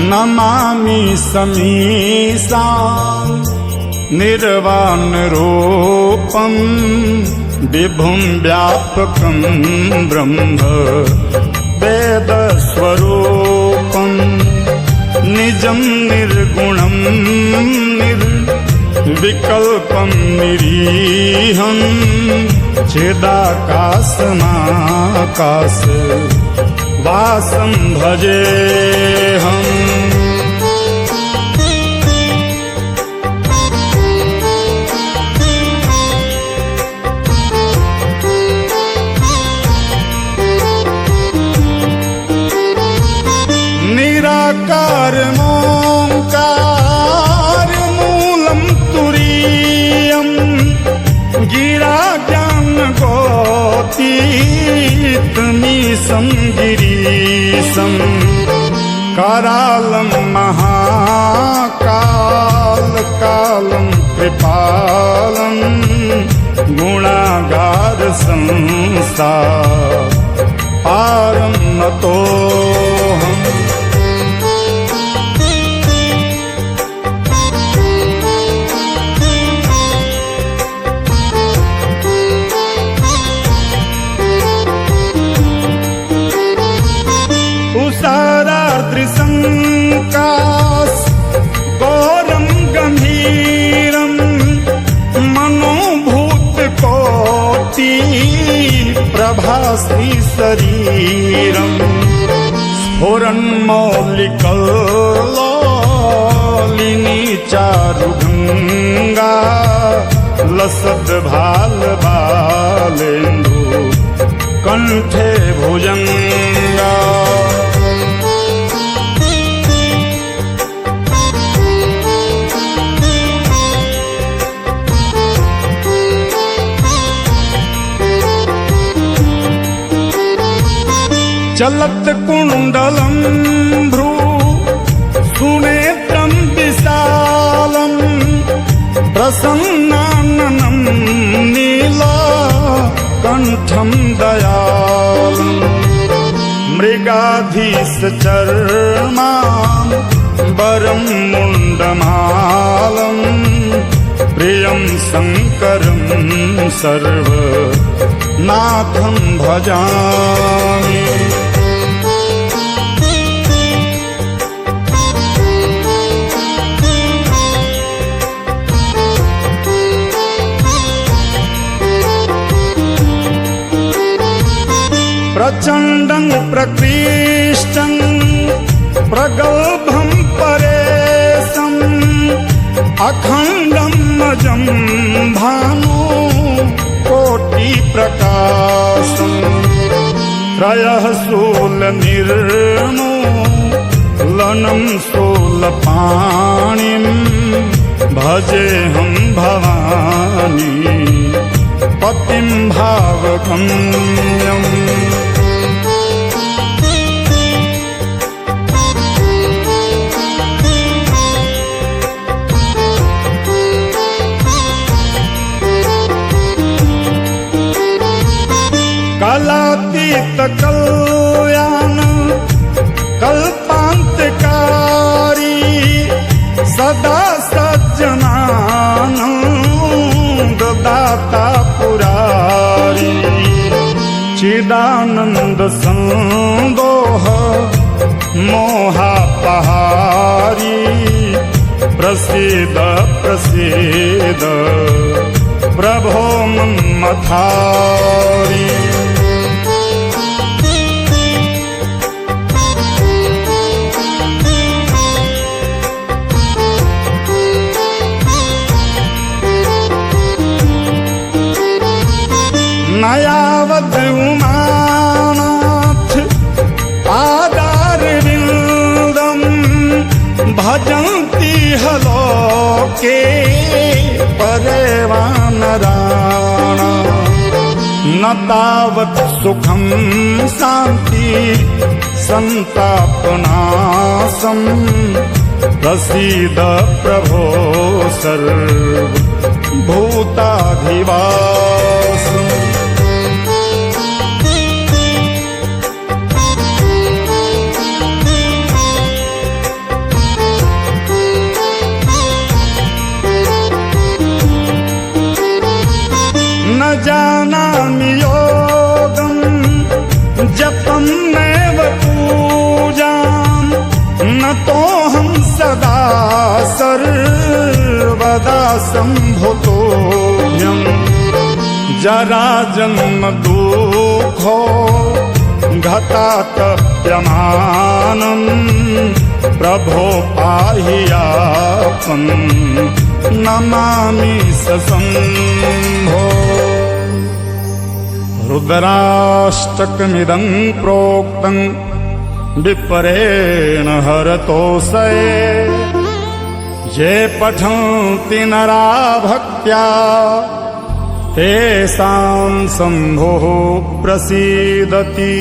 नमामि समीशां निर्वाणरूपं विभुं व्यापकं ब्रह्म वेदस्वरूपं निजं निर्गुणं निर्विकल्पं निरीहं चिदाकाशमाकाश वासं भजेऽहम्। निराकारमोङ्कार मूलं तुरीयं गिरा ज्ञानगोतीतमीशं गिरीशं करालं महाकालकालं कृपालं गुणागार संसार पारं नतोऽहम्। तुषारार्द्रसंकाश गौरं गंभीरं मनोभूतकोटि प्रभास्ति शरीरं स्फुरन्मौलिकल्लोलिनी चारुगंगा लसद्भालबालेन्दु कंठे भुजंगा। चलत कुंडलं भ्रू सुनेत्रं विशालं प्रसन्नाननं नीलकण्ठं दयालं मृगाधीशचर्मां वरं मुण्डमालं प्रियं शङ्करं सर्वनाथं भजामि। प्रचण्डं प्रकृष्टं प्रगल्भं परेशम् अखण्डं अजं भानु कोटिप्रकाशं त्रयः शूलनिर्मूलनं शूलपाणिं भजेऽहं भवानी पतिं भावगम्यम्। कालातीत कल्याण कल्पान्तकारी सदा सज्जनानंद दाता पुरारी चिदानंद संदोह मोहापहारी प्रसीद प्रसीद प्रभो मन्मथारी। नयावद उमानाथ पादारविन्दं भजन्ति हलोके परेवानराण न तावत् सुखं शान्ति संतापनाशं प्रसीद प्रभो सर्वभूताधिवासम्। नतोऽहं सदा सर्वदा सम्भुतोऽयम् जराजन्म दुःखो घातातप्यमानम् प्रभो पाहि यापन् नमामि सशम्भो। रुद्राष्टकमिदं प्रोक्तं विप्रेण हरतोषये ये पठन्ति नरा भक्त्या तेषां शम्भुः प्रसीदति।